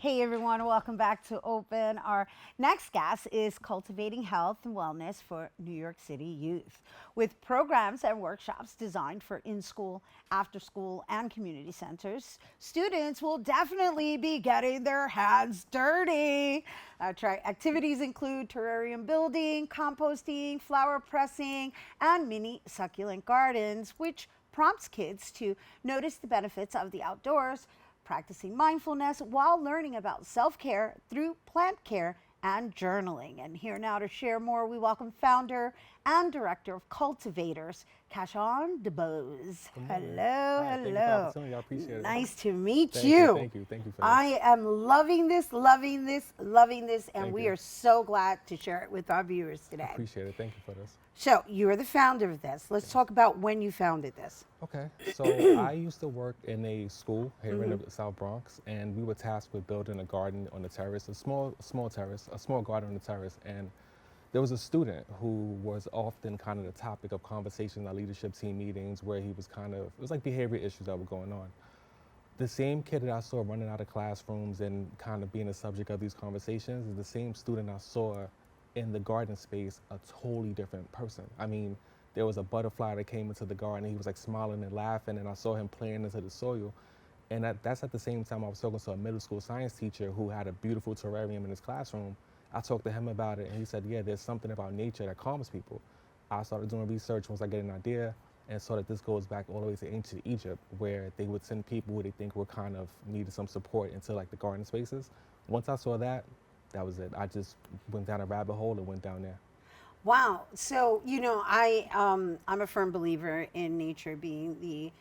Hey everyone, welcome back to Open. Our next guest is Cultivating Health and Wellness for New York City Youth, with programs and workshops designed for in school, after school, and community centers. Students will definitely be getting their hands dirty. That's right. Activities include terrarium building, composting, flower pressing, and mini succulent gardens, which prompts kids to notice the benefits of the outdoors, practicing mindfulness while learning about self care through plant care and journaling. And here now to share more, we welcome founder and director of Cultivators, Kashon Dubose. Good morning. Hello, Hi, thank you for the hello. opportunity. I appreciate it. Nice to meet Thank you. Thank you for this. I am loving this, loving this, loving this, and Thank we you. are so glad to share it with our viewers today. Appreciate it. Thank you for this. So, you're the founder of this. Let's talk about when you founded this. Okay, so I used to work in a school here in the South Bronx, and we were tasked with building a garden on the terrace, a small terrace, a small garden on the terrace, and there was a student who was often kind of the topic of conversation in our leadership team meetings, where he was it was like behavior issues that were going on. The same kid that I saw running out of classrooms and kind of being the subject of these conversations is the same student I saw in the garden space, a totally different person. I mean, there was a butterfly that came into the garden, and he was like smiling and laughing, and I saw him playing into the soil. And that's at the same time I was talking to a middle school science teacher who had a beautiful terrarium in his classroom. I talked to him about it, and he said, yeah, there's something about nature that calms people. I started doing research once I get an idea, and saw that this goes back all the way to ancient Egypt, where they would send people who they think were kind of needed some support into like the garden spaces. Once I saw that, that was it. I just went down a rabbit hole and went down there. Wow. So, I'm a firm believer in nature being the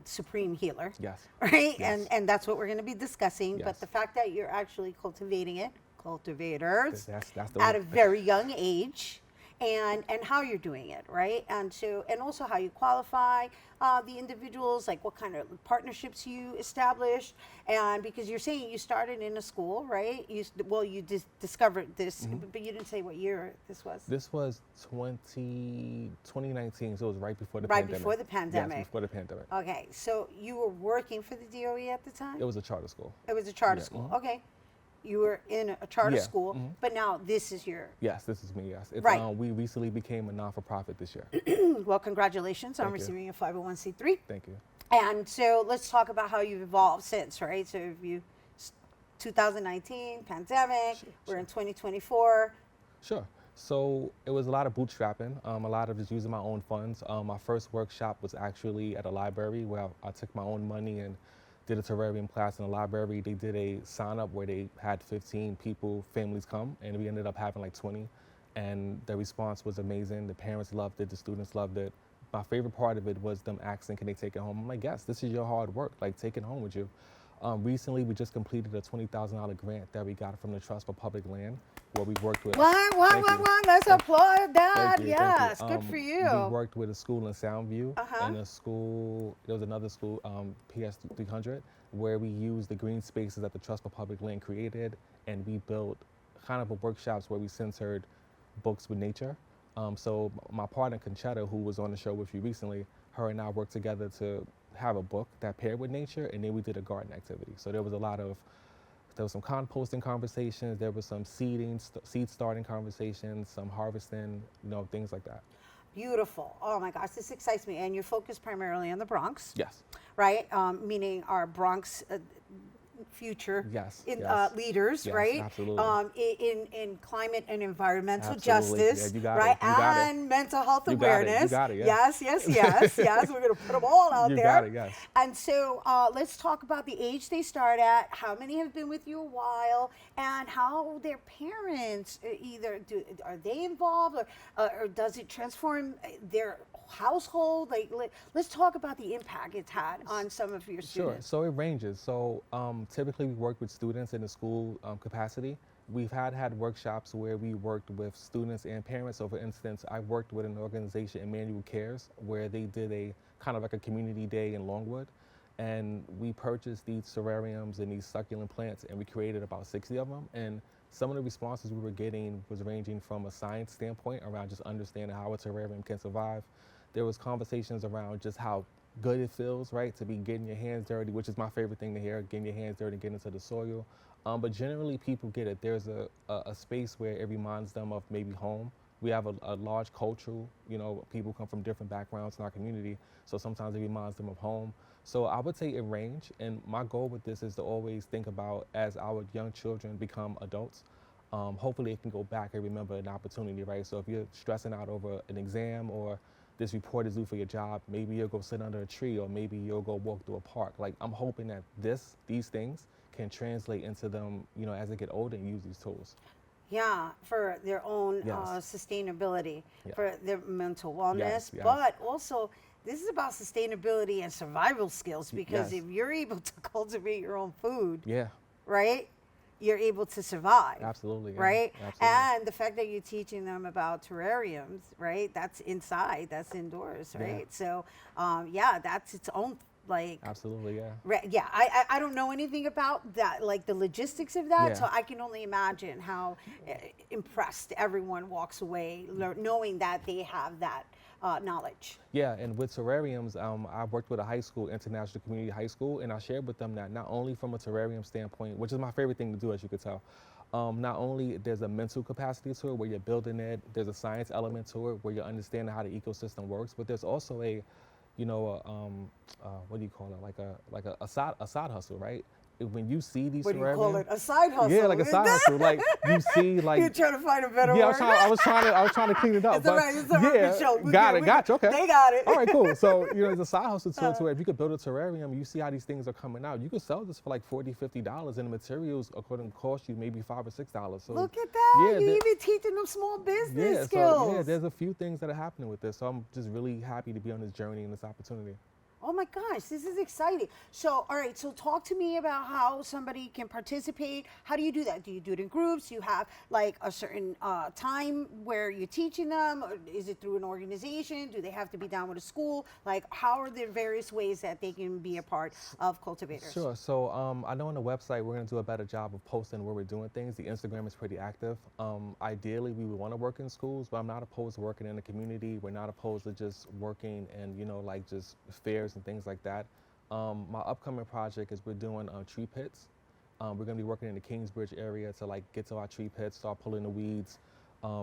supreme healer. Yes. Right? Yes. And that's what we're going to be discussing. Yes. But the fact that you're actually cultivating it, cultivators, That's the at a word. very young age, and how you're doing it, right? And also how you qualify the individuals, like what kind of partnerships you established, and because you're saying you started in a school, right? You just discovered this, but you didn't say what year this was. This was 2019, so it was right before the Right pandemic. before the pandemic. Yes, before the pandemic. Okay, so you were working for the DOE at the time? It was a charter school. It was a charter Yeah, school. Okay. You were in a charter Yeah, school, but now this is your. Yes, this is me, yes. It's, Right. We recently became a non-for-profit this year. Well, congratulations on Thank you. receiving a 501c3. Thank you. And so let's talk about how you've evolved since, right? So if you, 2019, pandemic, we're in 2024. Sure. So it was a lot of bootstrapping, a lot of just using my own funds. My first workshop was actually at a library where I took my own money and did a terrarium class in the library. They did a sign up where they had 15 people, families come, and we ended up having like 20. And the response was amazing. The parents loved it, the students loved it. My favorite part of it was them asking, can they take it home? I'm like, yes, this is your hard work, like take it home with you. Recently, we just completed a $20,000 grant that we got from the Trust for Public Land, where we worked with. What? Thank you. Let's applaud that. Thank you, Yes, thank you. good for you. We worked with a school in Soundview Uh-huh. and a school, there was another school, PS 300, where we used the green spaces that the Trust for Public Land created, and we built kind of a workshops where we centered books with nature. So my partner Conchetta, who was on the show with you recently, her and I worked together to have a book that paired with nature, and then we did a garden activity. So there was some composting conversations, there was some seed starting conversations, some harvesting, things like that. Beautiful. Oh my gosh, this excites me. And you're focused primarily on the Bronx, Yes. right? Meaning our Bronx future Yes, yes. leaders, Yes, right? absolutely. In climate and environmental Absolutely. justice, Yeah, you got right? it. You got it. And mental health You got it. awareness. You got it, Yes, yes. We're going to put them all out You there. got it, yes. And so let's talk about the age they start at, how many have been with you a while, and how their parents are they involved, or does it transform their household? Let's talk about the impact it's had on some of your Sure. students. So it ranges. So typically we work with students in the school capacity. We've had workshops where we worked with students and parents. So for instance, I worked with an organization, Emmanuel Cares, where they did a kind of like a community day in Longwood. And we purchased these terrariums and these succulent plants, and we created about 60 of them. And some of the responses we were getting was ranging from a science standpoint around just understanding how a terrarium can survive. There was conversations around just how good it feels, right, to be getting your hands dirty, which is my favorite thing to hear, getting your hands dirty, getting into the soil. But generally, people get it. There's a space where it reminds them of maybe home. We have a large cultural, people come from different backgrounds in our community, so sometimes it reminds them of home. So I would say it range, and my goal with this is to always think about as our young children become adults, hopefully it can go back and remember an opportunity, right? So if you're stressing out over an exam or this report is due for your job, maybe you'll go sit under a tree or maybe you'll go walk through a park. Like I'm hoping that these things can translate into them, as they get older and use these tools. Yeah, for their own Yes. sustainability, Yeah. for their mental wellness, Yes, yes. but also this is about sustainability and survival skills because Yes. if you're able to cultivate your own food, Yeah, right, you're able to survive. absolutely. Yeah, Right? absolutely. And the fact that you're teaching them about terrariums, right? That's inside, that's indoors, Yeah. right? So, yeah, that's its own, like, Absolutely, yeah. yeah, I don't know anything about that, like the logistics of that, Yeah. so I can only imagine how impressed everyone walks away knowing that they have that knowledge. Yeah, and with terrariums, I worked with a high school, International Community High School, and I shared with them that not only from a terrarium standpoint, which is my favorite thing to do, as you could tell, not only there's a mental capacity to it where you're building it, there's a science element to it where you're understanding how the ecosystem works, but there's also what do you call it, like a side hustle, right? When you see these What do you terrariums, call it? A side hustle? yeah, like a side hustle, like you see, like You're trying to find a better yeah, word. I was trying to clean it up. It's all right. It's all right. Yeah, Good show. got you. Okay, They got it. All right, cool. So there's a side hustle to it, to where if you could build a terrarium, you see how these things are coming out. You could sell this for like $40, $50, and the materials according to cost you maybe $5 or $6. So Look at that. Yeah, You're there- even teaching them small business yeah, skills. so yeah, there's a few things that are happening with this. So I'm just really happy to be on this journey and this opportunity. Oh my gosh, this is exciting. So, all right, so talk to me about how somebody can participate. How do you do that? Do you do it in groups? Do you have like a certain time where you're teaching them? Or is it through an organization? Do they have to be down with a school? Like, how are the various ways that they can be a part of Cultivators? Sure. So I know on the website we're going to do a better job of posting where we're doing things. The Instagram is pretty active. Ideally, we would want to work in schools, but I'm not opposed to working in the community. We're not opposed to just working and like just fairs and things like that. My upcoming project is we're doing tree pits. We're going to be working in the Kingsbridge area to like get to our tree pits, start pulling the weeds,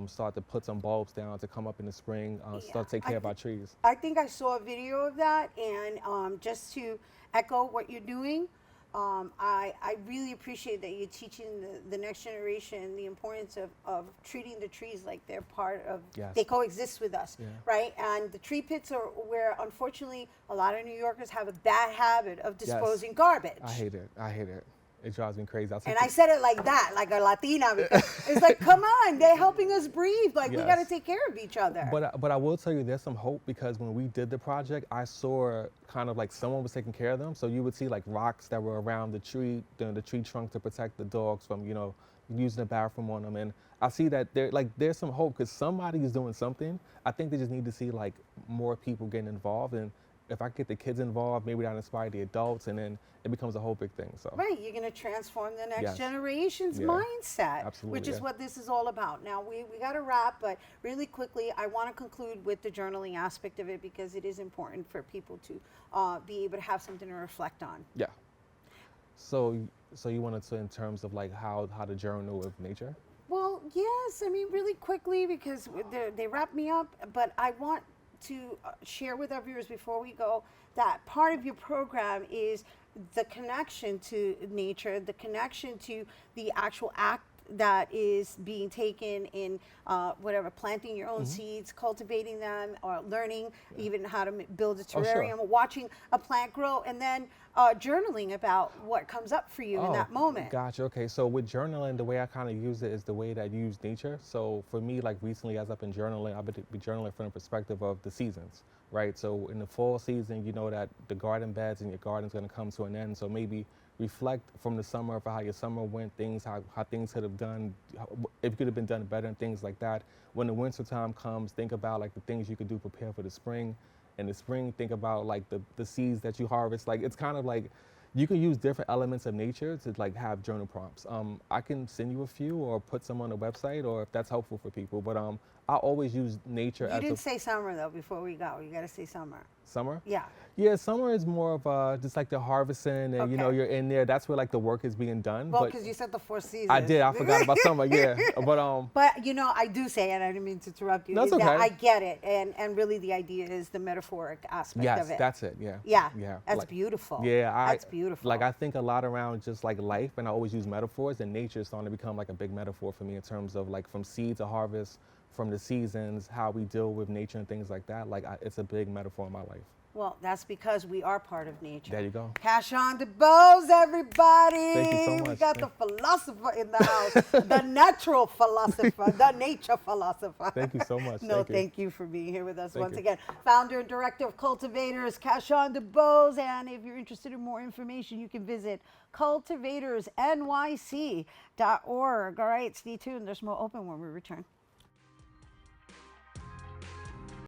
start to put some bulbs down to come up in the spring, start to take care of our trees. I think I saw a video of that, and just to echo what you're doing, I really appreciate that you're teaching the next generation the importance of treating the trees like they're part of, Yes. they coexist with us, Yeah. right? And the tree pits are where, unfortunately, a lot of New Yorkers have a bad habit of disposing garbage. I hate it. I hate it. It drives me crazy. And I said it like that, like a Latina, because it's like, come on, they're helping us breathe. Like, we Yes. got to take care of each other. But I will tell you there's some hope because when we did the project, I saw kind of like someone was taking care of them. So you would see like rocks that were around the tree trunk to protect the dogs from, using the bathroom on them. And I see that there's some hope because somebody is doing something. I think they just need to see like more people getting involved. And if I get the kids involved, maybe that inspire the adults, and then it becomes a whole big thing. So Right, you're going to transform the next Yes. generation's Yeah. mindset, Absolutely, which is yeah. what this is all about. Now, we got to wrap, but really quickly, I want to conclude with the journaling aspect of it because it is important for people to be able to have something to reflect on. yeah. So you wanted to in terms of like how to journal with nature? Well, yes, I mean, really quickly because they wrap me up, but I want to share with our viewers before we go that part of your program is the connection to nature, the connection to the actual act that is being taken in whatever, planting your own seeds, cultivating them, or learning even how to build a Oh, sure. terrarium, watching a plant grow, and then journaling about what comes up for you in that moment. Gotcha. Okay. So with journaling, the way I kind of use it is the way that I use nature. So for me, like recently, as I've been journaling, I've been journaling from the perspective of the seasons, right? So in the fall season, you know that the garden beds in your garden's going to come to an end. So maybe reflect from the summer for how your summer went, how things could have done, if it could have been done better and things like that. When the winter time comes, think about like the things you could do prepare for the spring. In the spring, think about like the seeds that you harvest. Like it's kind of like you can use different elements of nature to like have journal prompts. I can send you a few or put some on the website, or if that's helpful for people. But I always use nature You as didn't a say summer though before we go. You got to say summer. summer. Yeah. Yeah, summer is more of just like the harvesting, and you know Okay. you're in there. That's where like the work is being done. Well, But because you said the four seasons. I did. I forgot about summer. Yeah, but But you know, I do say, and I didn't mean to interrupt you. That's is that okay. I get it, and really the idea is the metaphoric aspect yes, of it. that's it. Yeah. Yeah. Yeah. That's like, beautiful. Yeah, That's beautiful. Like I think a lot around just like life, and I always use metaphors. And nature is starting to become like a big metaphor for me in terms of like from seed to harvest, from the seasons, how we deal with nature and things like that. Like it's a big metaphor in my life. Well, that's because we are part of nature. There you go. Kashon Dubose, everybody. Thank you so much. We got the philosopher in the house, the natural philosopher, the nature philosopher. Thank you so much. No, Thank you. thank you for being here with us once you. again. Founder and director of Cultivators, Kashon Dubose. And if you're interested in more information, you can visit cultivatorsnyc.org. All right, stay tuned. There's more open when we return.